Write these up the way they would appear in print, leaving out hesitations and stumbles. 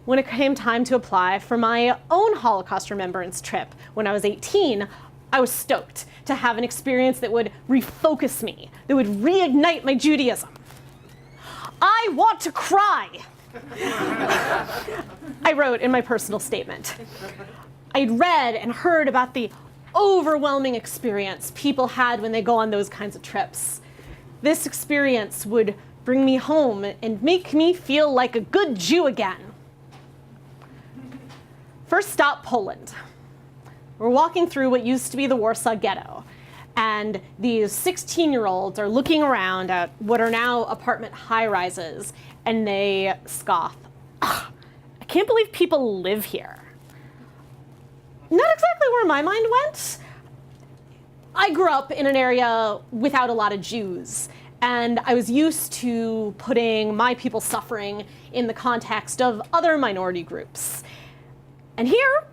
when it came time to apply for my own Holocaust remembrance trip when I was 18, I was stoked to have an experience that would refocus me, that would reignite my Judaism. I want to cry, I wrote in my personal statement. I'd read and heard about the overwhelming experience people had when they go on those kinds of trips. This experience would bring me home and make me feel like a good Jew again. First stop, Poland. We're walking through what used to be the Warsaw Ghetto, and these 16-year-olds are looking around at what are now apartment high-rises, and they scoff. I can't believe people live here. Not exactly where my mind went. I grew up in an area without a lot of Jews, and I was used to putting my people's suffering in the context of other minority groups. And here,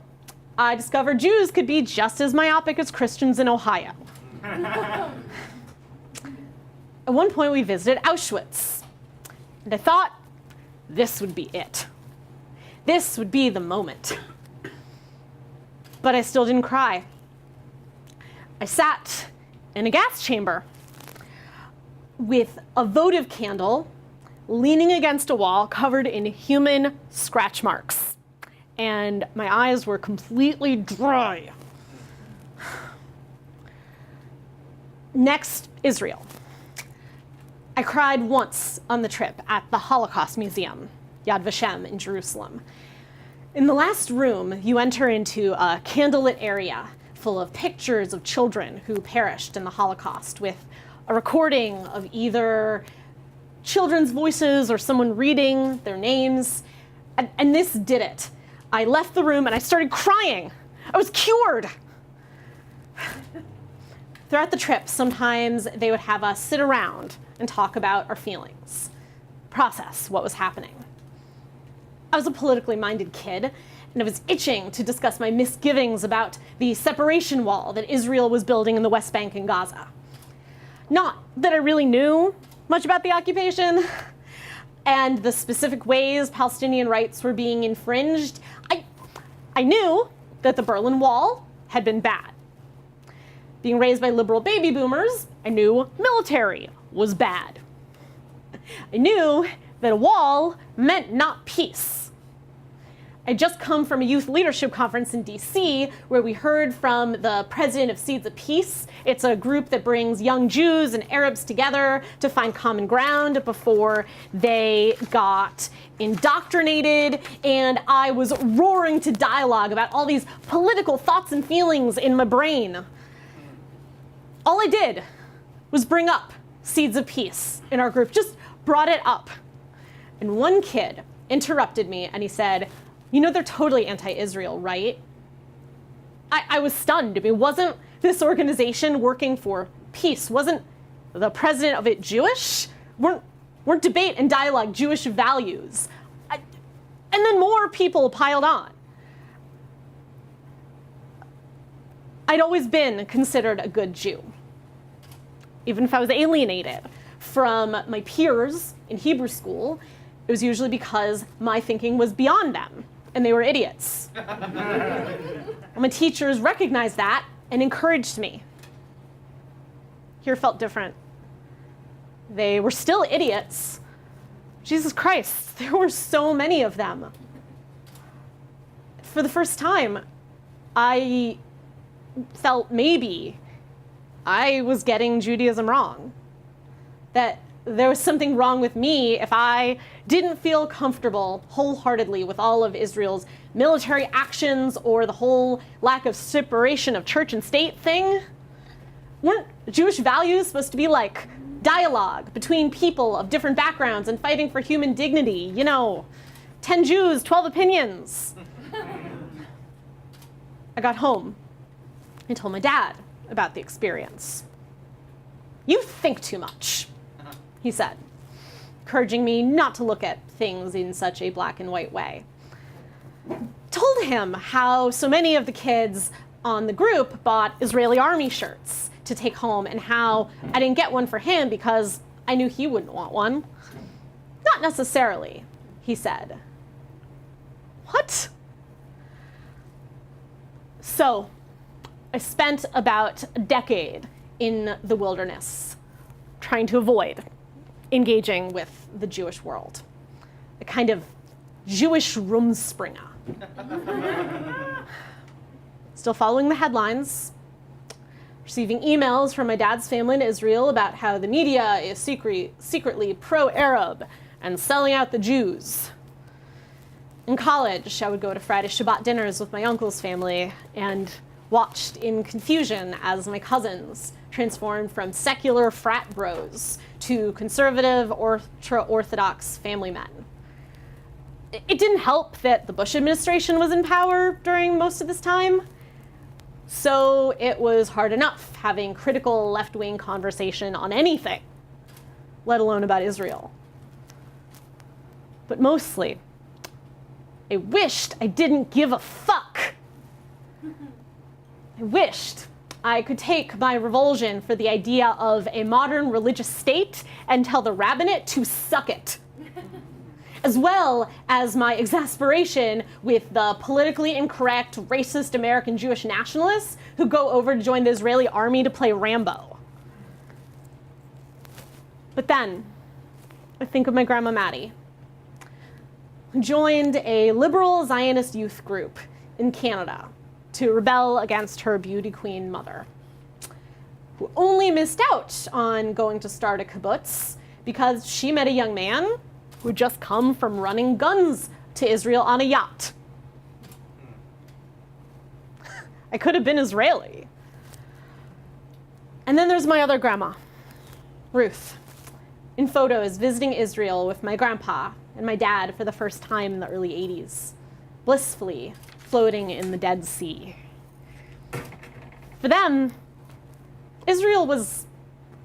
I discovered Jews could be just as myopic as Christians in Ohio. At one point, we visited Auschwitz, and I thought this would be it. This would be the moment. But I still didn't cry. I sat in a gas chamber with a votive candle leaning against a wall covered in human scratch marks. And my eyes were completely dry. Next, Israel. I cried once on the trip at the Holocaust Museum, Yad Vashem in Jerusalem. In the last room, you enter into a candlelit area full of pictures of children who perished in the Holocaust, with a recording of either children's voices or someone reading their names. And this did it. I left the room and I started crying. I was cured. Throughout the trip, sometimes they would have us sit around and talk about our feelings, process what was happening. I was a politically minded kid, and I was itching to discuss my misgivings about the separation wall that Israel was building in the West Bank and Gaza. Not that I really knew much about the occupation and the specific ways Palestinian rights were being infringed. I knew that the Berlin Wall had been bad. Being raised by liberal baby boomers, I knew military was bad. I knew that a wall meant not peace. I'd just come from a youth leadership conference in DC where we heard from the president of Seeds of Peace. It's a group that brings young Jews and Arabs together to find common ground before they got indoctrinated. And I was roaring to dialogue about all these political thoughts and feelings in my brain. All I did was bring up Seeds of Peace in our group, just brought it up. And one kid interrupted me and he said, "You know they're totally anti-Israel, right?" I was stunned. I mean, wasn't this organization working for peace? Wasn't the president of it Jewish? Weren't debate and dialogue Jewish values? And then more people piled on. I'd always been considered a good Jew, even if I was alienated from my peers in Hebrew school. It was usually because my thinking was beyond them, and they were idiots. My teachers recognized that and encouraged me. Here felt different. They were still idiots. Jesus Christ, there were so many of them. For the first time, I felt maybe I was getting Judaism wrong. That there was something wrong with me if I didn't feel comfortable wholeheartedly with all of Israel's military actions or the whole lack of separation of church and state thing. Weren't Jewish values supposed to be like dialogue between people of different backgrounds and fighting for human dignity? 10 Jews, 12 opinions. I got home and told my dad about the experience. "You think too much," he said, encouraging me not to look at things in such a black and white way. Told him how so many of the kids on the group bought Israeli army shirts to take home and how I didn't get one for him because I knew he wouldn't want one. "Not necessarily," he said. What? So I spent about a decade in the wilderness trying to avoid engaging with the Jewish world. A kind of Jewish Rumspringa. Still following the headlines, receiving emails from my dad's family in Israel about how the media is secretly pro-Arab and selling out the Jews. In college, I would go to Friday Shabbat dinners with my uncle's family and watched in confusion as my cousins transformed from secular frat bros to conservative, ultra-Orthodox family men. It didn't help that the Bush administration was in power during most of this time, so it was hard enough having critical left-wing conversation on anything, let alone about Israel. But mostly, I wished I didn't give a fuck. I wished I could take my revulsion for the idea of a modern religious state and tell the rabbinate to suck it, as well as my exasperation with the politically incorrect, racist American Jewish nationalists who go over to join the Israeli army to play Rambo. But then, I think of my grandma Maddie, who joined a liberal Zionist youth group in Canada to rebel against her beauty queen mother, who only missed out on going to start a kibbutz because she met a young man who had just come from running guns to Israel on a yacht. I could have been Israeli. And then there's my other grandma, Ruth, in photos visiting Israel with my grandpa and my dad for the first time in the early 80s, blissfully floating in the Dead Sea. For them, Israel was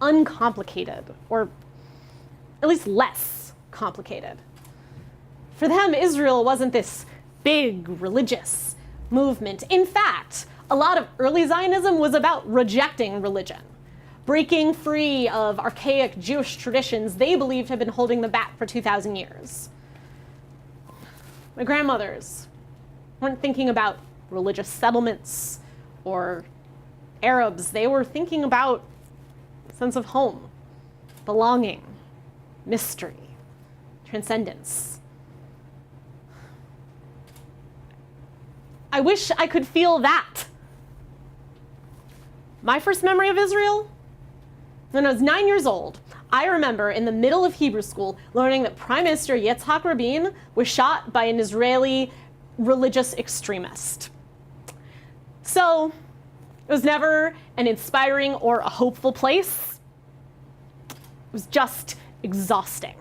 uncomplicated, or at least less complicated. For them, Israel wasn't this big religious movement. In fact, a lot of early Zionism was about rejecting religion, breaking free of archaic Jewish traditions they believed had been holding them back for 2,000 years. My grandmothers weren't thinking about religious settlements or Arabs. They were thinking about a sense of home, belonging, mystery, transcendence. I wish I could feel that. My first memory of Israel, when I was 9 years old, I remember in the middle of Hebrew school learning that Prime Minister Yitzhak Rabin was shot by an Israeli religious extremist. So it was never an inspiring or a hopeful place. It was just exhausting.